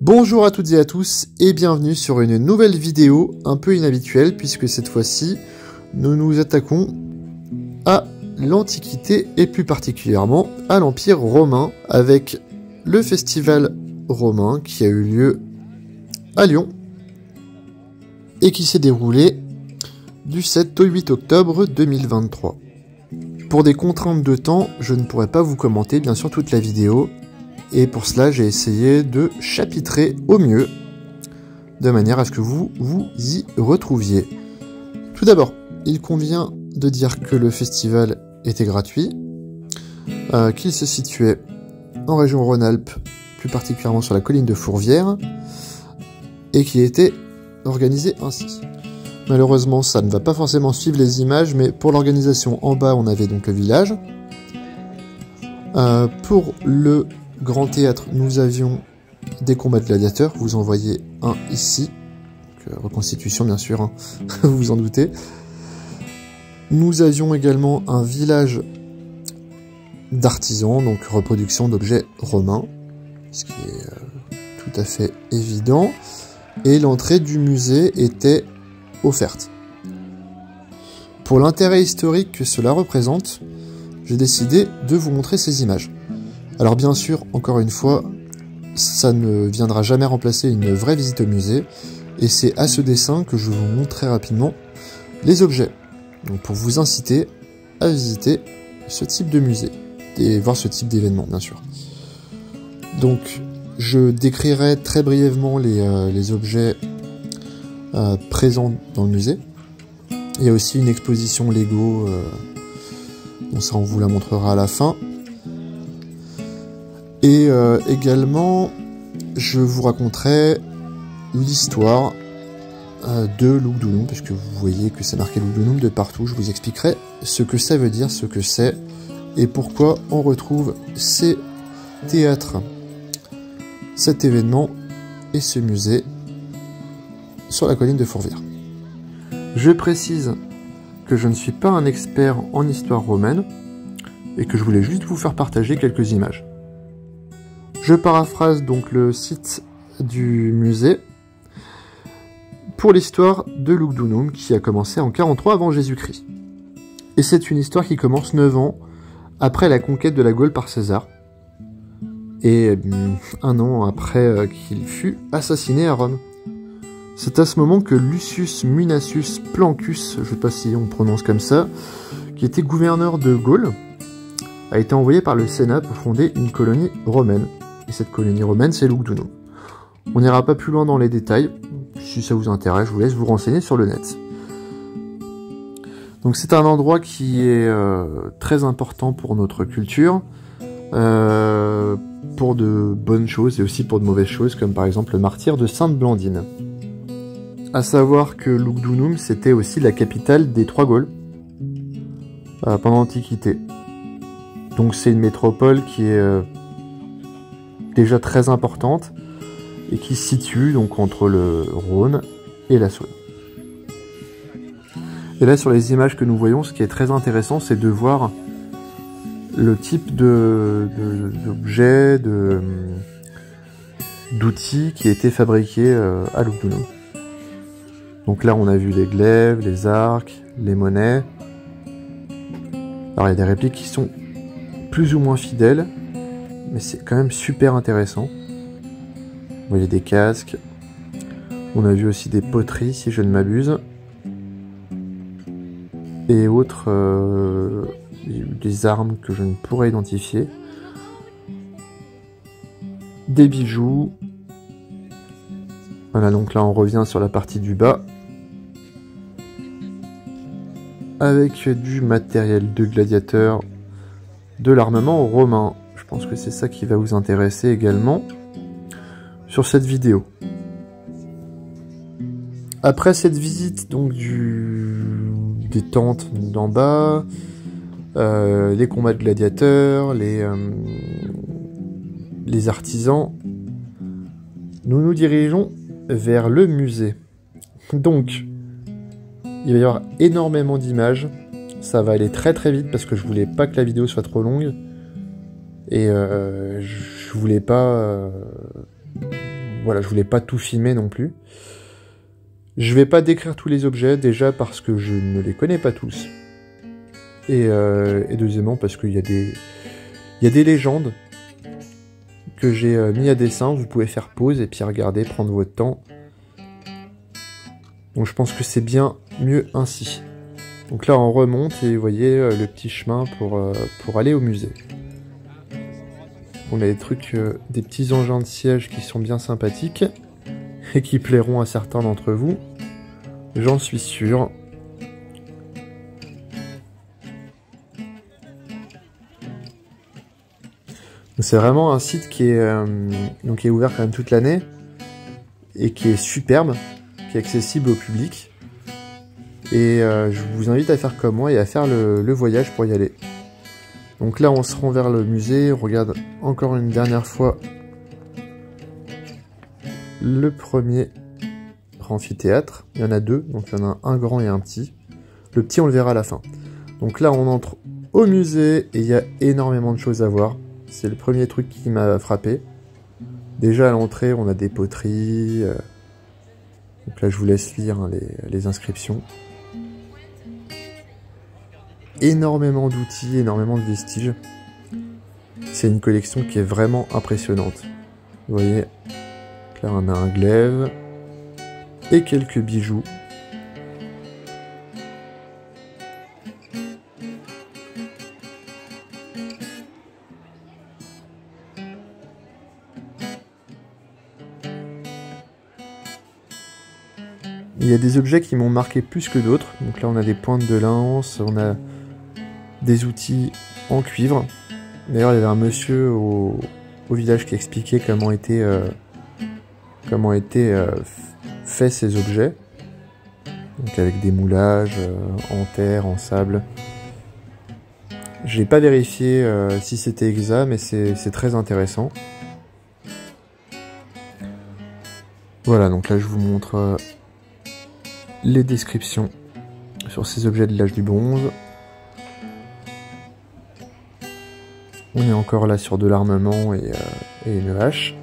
Bonjour à toutes et à tous et bienvenue sur une nouvelle vidéo un peu inhabituelle puisque cette fois-ci nous nous attaquons à l'Antiquité et plus particulièrement à l'Empire romain avec le festival romain qui a eu lieu à Lyon et qui s'est déroulé du 7 au 8 octobre 2023. Pour des contraintes de temps, je ne pourrai pas vous commenter bien sûr toute la vidéo. Et pour cela, j'ai essayé de chapitrer au mieux, de manière à ce que vous y retrouviez. Tout d'abord, il convient de dire que le festival était gratuit, qu'il se situait en région Rhône-Alpes, plus particulièrement sur la colline de Fourvière, et qu'il était organisé ainsi. Malheureusement, ça ne va pas forcément suivre les images, mais pour l'organisation, en bas, on avait donc le village. Pour le Grand Théâtre, nous avions des combats de gladiateurs. Vous en voyez un ici. Reconstitution, bien sûr, hein. Vous vous en doutez. Nous avions également un village d'artisans, donc reproduction d'objets romains, ce qui est tout à fait évident. Et l'entrée du musée était offerte. Pour l'intérêt historique que cela représente, j'ai décidé de vous montrer ces images. Alors bien sûr, encore une fois, ça ne viendra jamais remplacer une vraie visite au musée, et c'est à ce dessin que je vous montre très rapidement les objets, donc pour vous inciter à visiter ce type de musée, et voir ce type d'événement bien sûr. Donc je décrirai très brièvement les objets présents dans le musée. Il y a aussi une exposition Lego, donc ça on vous la montrera à la fin. Et également, je vous raconterai l'histoire de Lugdunum, parce que vous voyez que c'est marqué Lugdunum de partout. Je vous expliquerai ce que ça veut dire, ce que c'est, et pourquoi on retrouve ces théâtres, cet événement et ce musée sur la colline de Fourvière. Je précise que je ne suis pas un expert en histoire romaine, et que je voulais juste vous faire partager quelques images. Je paraphrase donc le site du musée pour l'histoire de Lugdunum qui a commencé en 43 avant Jésus-Christ. Et c'est une histoire qui commence 9 ans après la conquête de la Gaule par César et 1 an après qu'il fut assassiné à Rome. C'est à ce moment que Lucius Munatius Plancus, je ne sais pas si on prononce comme ça, qui était gouverneur de Gaule, a été envoyé par le Sénat pour fonder une colonie romaine. Et cette colonie romaine, c'est Lugdunum. On n'ira pas plus loin dans les détails. Si ça vous intéresse, je vous laisse vous renseigner sur le net. Donc c'est un endroit qui est très important pour notre culture, pour de bonnes choses et aussi pour de mauvaises choses, comme par exemple le martyre de Sainte Blandine. À savoir que Lugdunum, c'était aussi la capitale des Trois Gaules pendant l'Antiquité. Donc c'est une métropole qui est déjà très importante et qui se situe donc entre le Rhône et la Saône. Et là sur les images que nous voyons, ce qui est très intéressant, c'est de voir le type d'objets, d'outils qui étaient fabriqués à Lugdunum. Donc là on a vu les glaives, les arcs, les monnaies. Alors il y a des répliques qui sont plus ou moins fidèles, mais c'est quand même super intéressant. Vous voyez des casques. On a vu aussi des poteries, si je ne m'abuse. Et autres, des armes que je ne pourrais identifier. Des bijoux. Voilà, donc là on revient sur la partie du bas. Avec du matériel de gladiateur, de l'armement romain. Je pense que c'est ça qui va vous intéresser également sur cette vidéo. Après cette visite donc des tentes d'en bas, les combats de gladiateurs, les artisans, nous nous dirigeons vers le musée. Donc, il va y avoir énormément d'images. Ça va aller très très vite parce que je voulais pas que la vidéo soit trop longue. Et je voulais pas voilà, je voulais pas tout filmer non plus. Je vais pas décrire tous les objets, déjà parce que je ne les connais pas tous. Et deuxièmement parce qu'il y a des légendes que j'ai mis à dessin. Vous pouvez faire pause et puis regarder, prendre votre temps. Donc je pense que c'est bien mieux ainsi. Donc là on remonte et vous voyez le petit chemin pour aller au musée. On a des trucs, des petits engins de siège qui sont bien sympathiques et qui plairont à certains d'entre vous. J'en suis sûr. C'est vraiment un site qui est ouvert quand même toute l'année et qui est superbe, qui est accessible au public. Et je vous invite à faire comme moi et à faire le voyage pour y aller. Donc là on se rend vers le musée, on regarde encore une dernière fois le premier amphithéâtre. Il y en a deux, donc il y en a un grand et un petit. Le petit on le verra à la fin. Donc là on entre au musée et il y a énormément de choses à voir. C'est le premier truc qui m'a frappé. Déjà à l'entrée on a des poteries. Donc là je vous laisse lire hein, les inscriptions. Énormément d'outils, énormément de vestiges. C'est une collection qui est vraiment impressionnante. Vous voyez, là on a un glaive et quelques bijoux. Il y a des objets qui m'ont marqué plus que d'autres. Donc là on a des pointes de lance, on a des outils en cuivre. D'ailleurs il y avait un monsieur au village qui expliquait comment étaient faits ces objets. Donc avec des moulages en terre, en sable. J'ai pas vérifié si c'était exact, mais c'est très intéressant. Voilà, donc là je vous montre les descriptions sur ces objets de l'âge du bronze. On est encore là sur de l'armement et une hache.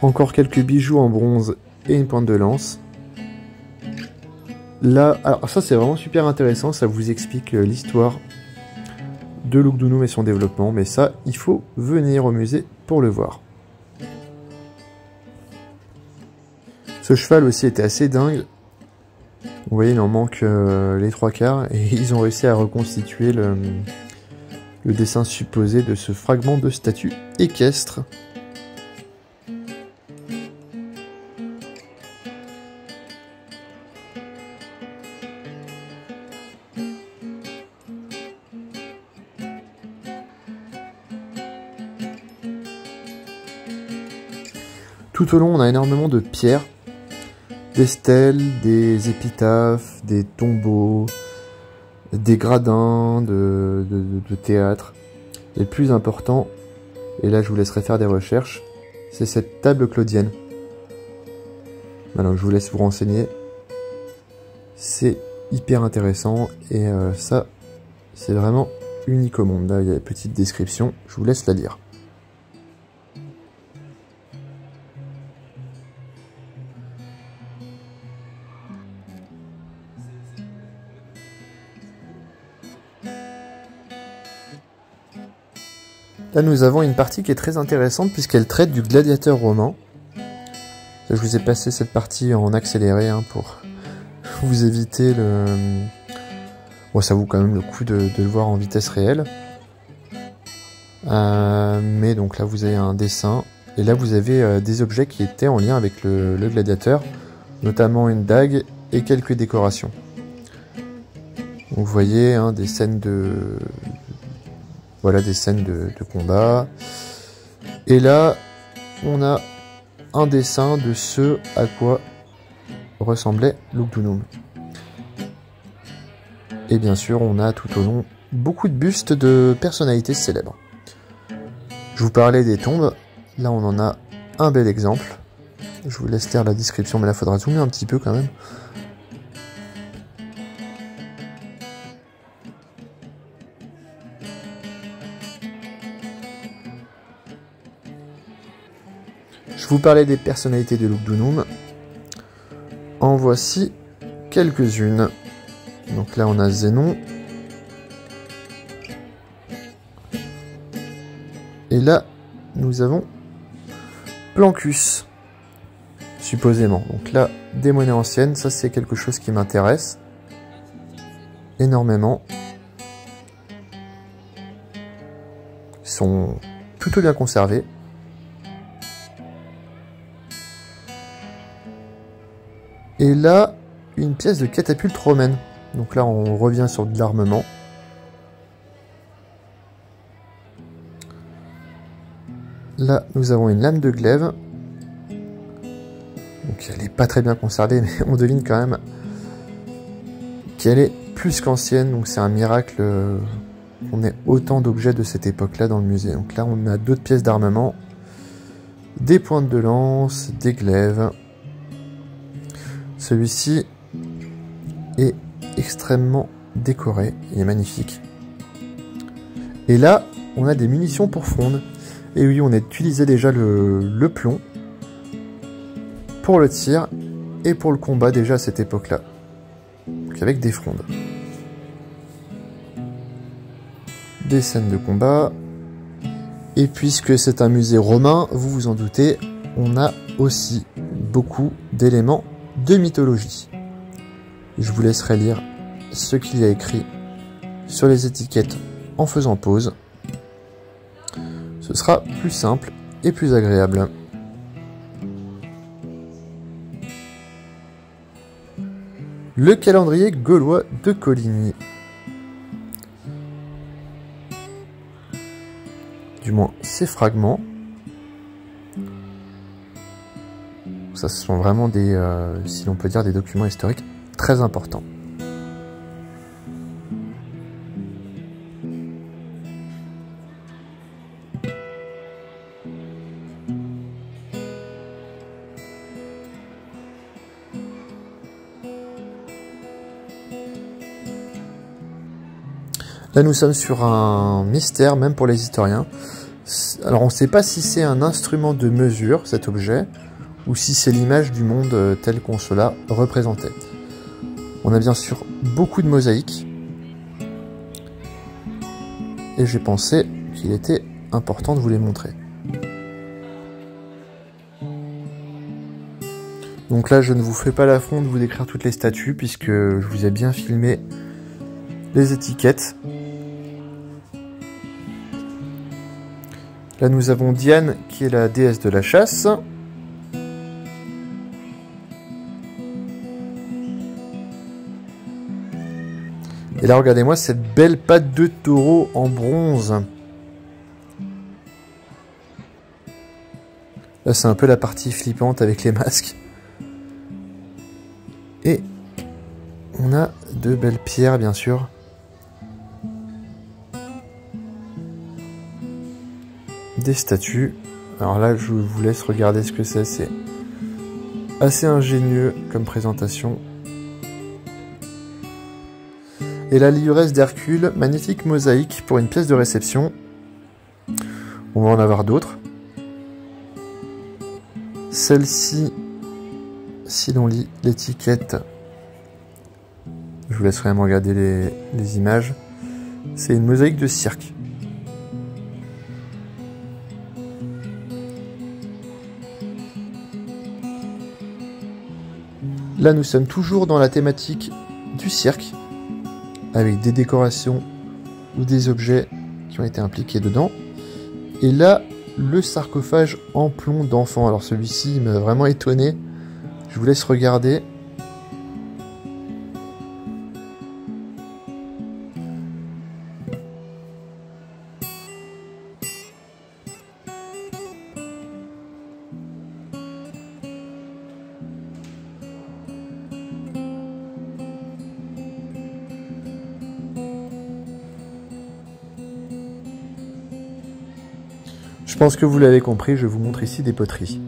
Encore quelques bijoux en bronze et une pointe de lance. Là, alors ça c'est vraiment super intéressant, ça vous explique l'histoire de Lugdunum et son développement, mais ça, il faut venir au musée pour le voir. Ce cheval aussi était assez dingue. Vous voyez, il en manque les 3/4 et ils ont réussi à reconstituer le dessin supposé de ce fragment de statue équestre. Tout au long, on a énormément de pierres, des stèles, des épitaphes, des tombeaux, des gradins de théâtre. Et le plus important, et là je vous laisserai faire des recherches, c'est cette table claudienne. Alors je vous laisse vous renseigner. C'est hyper intéressant et ça, c'est vraiment unique au monde. Là, il y a une petite description, je vous laisse la lire. Là, nous avons une partie qui est très intéressante puisqu'elle traite du gladiateur romain. Je vous ai passé cette partie en accéléré hein, pour vous éviter le... Bon, ça vaut quand même le coup de le voir en vitesse réelle. Mais donc là, vous avez un dessin. Et là, vous avez des objets qui étaient en lien avec le gladiateur. Notamment une dague et quelques décorations. Donc, vous voyez hein, des scènes de... Voilà des scènes de combat. Et là, on a un dessin de ce à quoi ressemblait Lugdunum. Et bien sûr, on a tout au long beaucoup de bustes de personnalités célèbres. Je vous parlais des tombes. Là, on en a un bel exemple. Je vous laisse lire la description, mais là, il faudra zoomer un petit peu quand même. Je vous parlais des personnalités de Lugdunum. En voici quelques-unes. Donc là, on a Zénon. Et là, nous avons Plancus, supposément. Donc là, des monnaies anciennes, ça c'est quelque chose qui m'intéresse énormément. Ils sont plutôt bien conservés. Et là, une pièce de catapulte romaine. Donc là, on revient sur de l'armement. Là, nous avons une lame de glaive. Donc elle n'est pas très bien conservée, mais on devine quand même qu'elle est plus qu'ancienne. Donc c'est un miracle qu'on ait autant d'objets de cette époque-là dans le musée. Donc là, on a d'autres pièces d'armement. Des pointes de lance, des glaives. Celui-ci est extrêmement décoré. Il est magnifique. Et là, on a des munitions pour fronde. Et oui, on a utilisé déjà le plomb pour le tir et pour le combat déjà à cette époque-là. Donc avec des frondes. Des scènes de combat. Et puisque c'est un musée romain, vous vous en doutez, on a aussi beaucoup d'éléments de mythologie. Je vous laisserai lire ce qu'il y a écrit sur les étiquettes en faisant pause. Ce sera plus simple et plus agréable. Le calendrier gaulois de Coligny. Du moins, ces fragments. Ça, ce sont vraiment des, si l'on peut dire, des documents historiques très importants. Là, nous sommes sur un mystère, même pour les historiens. Alors, on ne sait pas si c'est un instrument de mesure, cet objet, ou si c'est l'image du monde tel qu'on se l'a représenté. On a bien sûr beaucoup de mosaïques. Et j'ai pensé qu'il était important de vous les montrer. Donc là, je ne vous fais pas l'affront de vous décrire toutes les statues, puisque je vous ai bien filmé les étiquettes. Là, nous avons Diane, qui est la déesse de la chasse. Et là, regardez-moi cette belle patte de taureau en bronze. Là, c'est un peu la partie flippante avec les masques. Et on a de belles pierres, bien sûr. Des statues. Alors là, je vous laisse regarder ce que c'est. C'est assez ingénieux comme présentation. Et la livresse d'Hercule, magnifique mosaïque pour une pièce de réception. On va en avoir d'autres. Celle-ci, si l'on lit l'étiquette, je vous laisserai me regarder les images. C'est une mosaïque de cirque. Là, nous sommes toujours dans la thématique du cirque, avec des décorations ou des objets qui ont été impliqués dedans. Et là, le sarcophage en plomb d'enfant. Alors celui-ci m'a vraiment étonné. Je vous laisse regarder. Je pense que vous l'avez compris, je vous montre ici des poteries.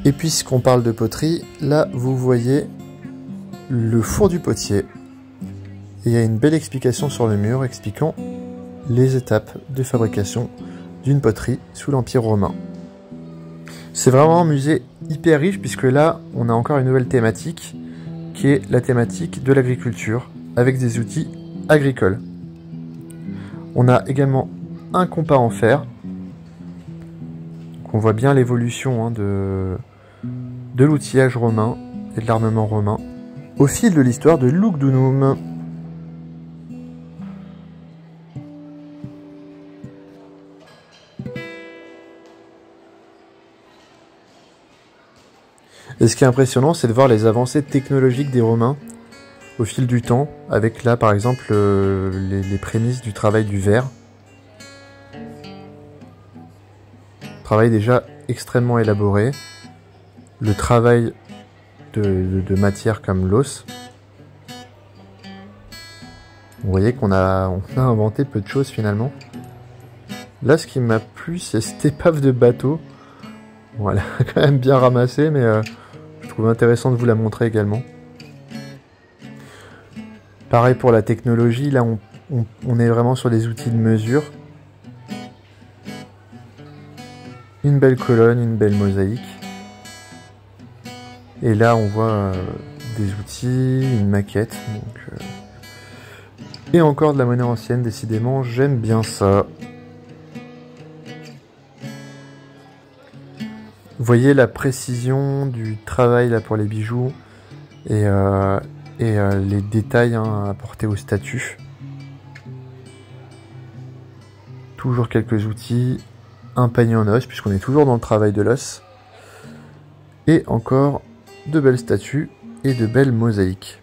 Et puisqu'on parle de poterie, là vous voyez le four du potier. Et il y a une belle explication sur le mur expliquant les étapes de fabrication d'une poterie sous l'Empire romain. C'est vraiment un musée hyper riche puisque là on a encore une nouvelle thématique qui est la thématique de l'agriculture avec des outils agricoles. On a également un compas en fer. Donc on voit bien l'évolution de l'outillage romain et de l'armement romain au fil de l'histoire de Lugdunum. Et ce qui est impressionnant, c'est de voir les avancées technologiques des Romains au fil du temps, avec là par exemple les prémices du travail du verre. Travail déjà extrêmement élaboré. Le travail de matière comme l'os. Vous voyez qu'on a inventé peu de choses finalement. Là, ce qui m'a plu, c'est cette épave de bateau. Voilà, quand même bien ramassé, mais je trouve intéressant de vous la montrer également. Pareil pour la technologie, là on est vraiment sur des outils de mesure. Une belle colonne, une belle mosaïque. Et là on voit des outils, une maquette. Donc, et encore de la monnaie ancienne, décidément, j'aime bien ça. Vous voyez la précision du travail là pour les bijoux et les détails apportés aux statues. Toujours quelques outils, un panier en os puisqu'on est toujours dans le travail de l'os. Et encore de belles statues et de belles mosaïques.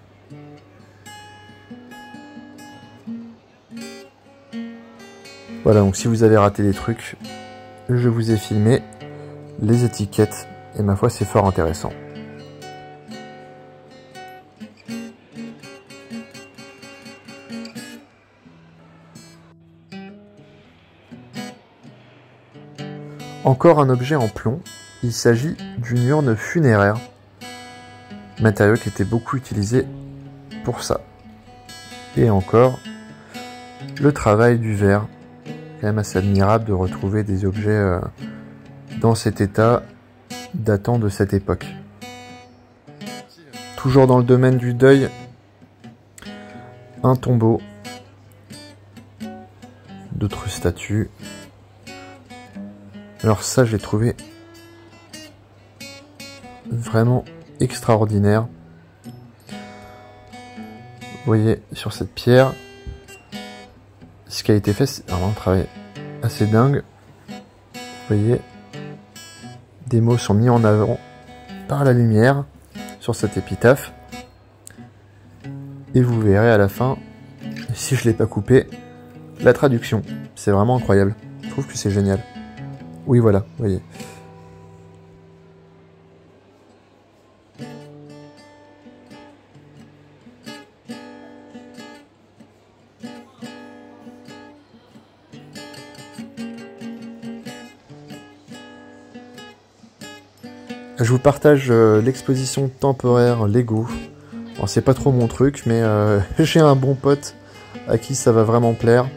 Voilà, donc si vous avez raté des trucs, je vous ai filmé les étiquettes et ma foi c'est fort intéressant. Encore un objet en plomb, il s'agit d'une urne funéraire, matériau qui était beaucoup utilisé pour ça. Et encore le travail du verre, quand même assez admirable de retrouver des objets dans cet état datant de cette époque. Toujours dans le domaine du deuil, un tombeau, d'autres statues. Alors ça, j'ai trouvé vraiment extraordinaire. Vous voyez sur cette pierre, ce qui a été fait, c'est vraiment un travail assez dingue. Vous voyez, des mots sont mis en avant par la lumière sur cette épitaphe. Et vous verrez à la fin, si je ne l'ai pas coupé, la traduction. C'est vraiment incroyable. Je trouve que c'est génial. Oui, voilà, vous voyez. Je vous partage l'exposition temporaire Lego. Bon, c'est pas trop mon truc, mais j'ai un bon pote à qui ça va vraiment plaire.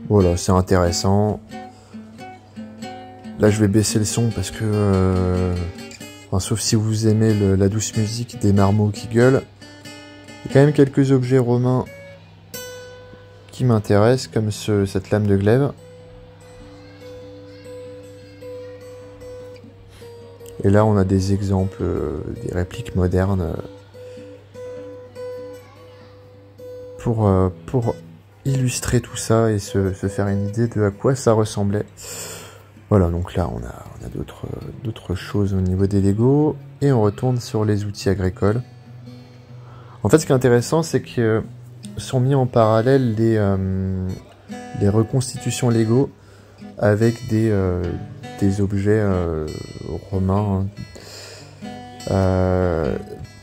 Voilà, c'est intéressant. Là, je vais baisser le son parce que... enfin, sauf si vous aimez la douce musique des marmots qui gueulent. Il y a quand même quelques objets romains qui m'intéressent, comme cette lame de glaive. Et là, on a des exemples, des répliques modernes pour illustrer tout ça et se faire une idée de à quoi ça ressemblait. Voilà, donc là, on a d'autres choses au niveau des Lego. Et on retourne sur les outils agricoles. En fait, ce qui est intéressant, c'est que sont mis en parallèle les reconstitutions Lego avec des objets romains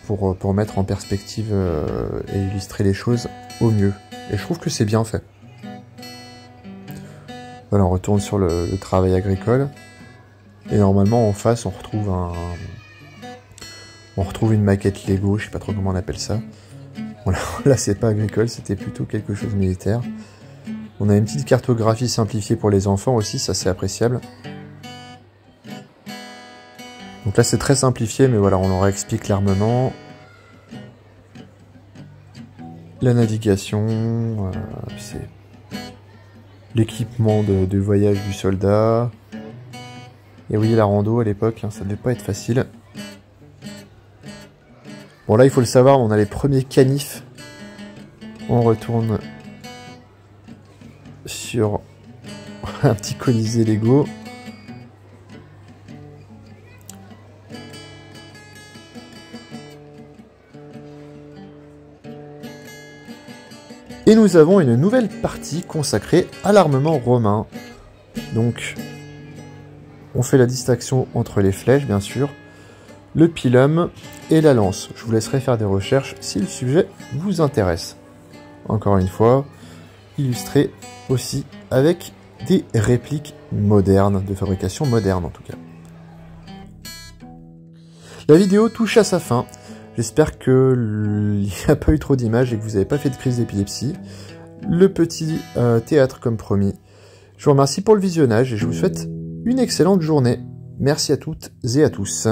pour mettre en perspective et illustrer les choses au mieux. Et je trouve que c'est bien fait. Voilà, on retourne sur le travail agricole. Et normalement en face on retrouve une maquette Lego, je sais pas trop comment on appelle ça. Voilà, là c'est pas agricole, c'était plutôt quelque chose de militaire. On a une petite cartographie simplifiée pour les enfants aussi, ça c'est appréciable. Donc là c'est très simplifié, mais voilà, on leur explique l'armement, la navigation, c'est l'équipement de voyage du soldat. Et oui, la rando à l'époque, hein, ça devait pas être facile. Bon là il faut le savoir, on a les premiers canifs. On retourne sur un petit colisée Lego. Et nous avons une nouvelle partie consacrée à l'armement romain. Donc, on fait la distinction entre les flèches, bien sûr, le pilum et la lance. Je vous laisserai faire des recherches si le sujet vous intéresse. Encore une fois, illustré aussi avec des répliques modernes, de fabrication moderne en tout cas. La vidéo touche à sa fin. J'espère qu'il n'y a pas eu trop d'images et que vous n'avez pas fait de crise d'épilepsie. Le petit théâtre comme promis. Je vous remercie pour le visionnage et je vous souhaite une excellente journée. Merci à toutes et à tous.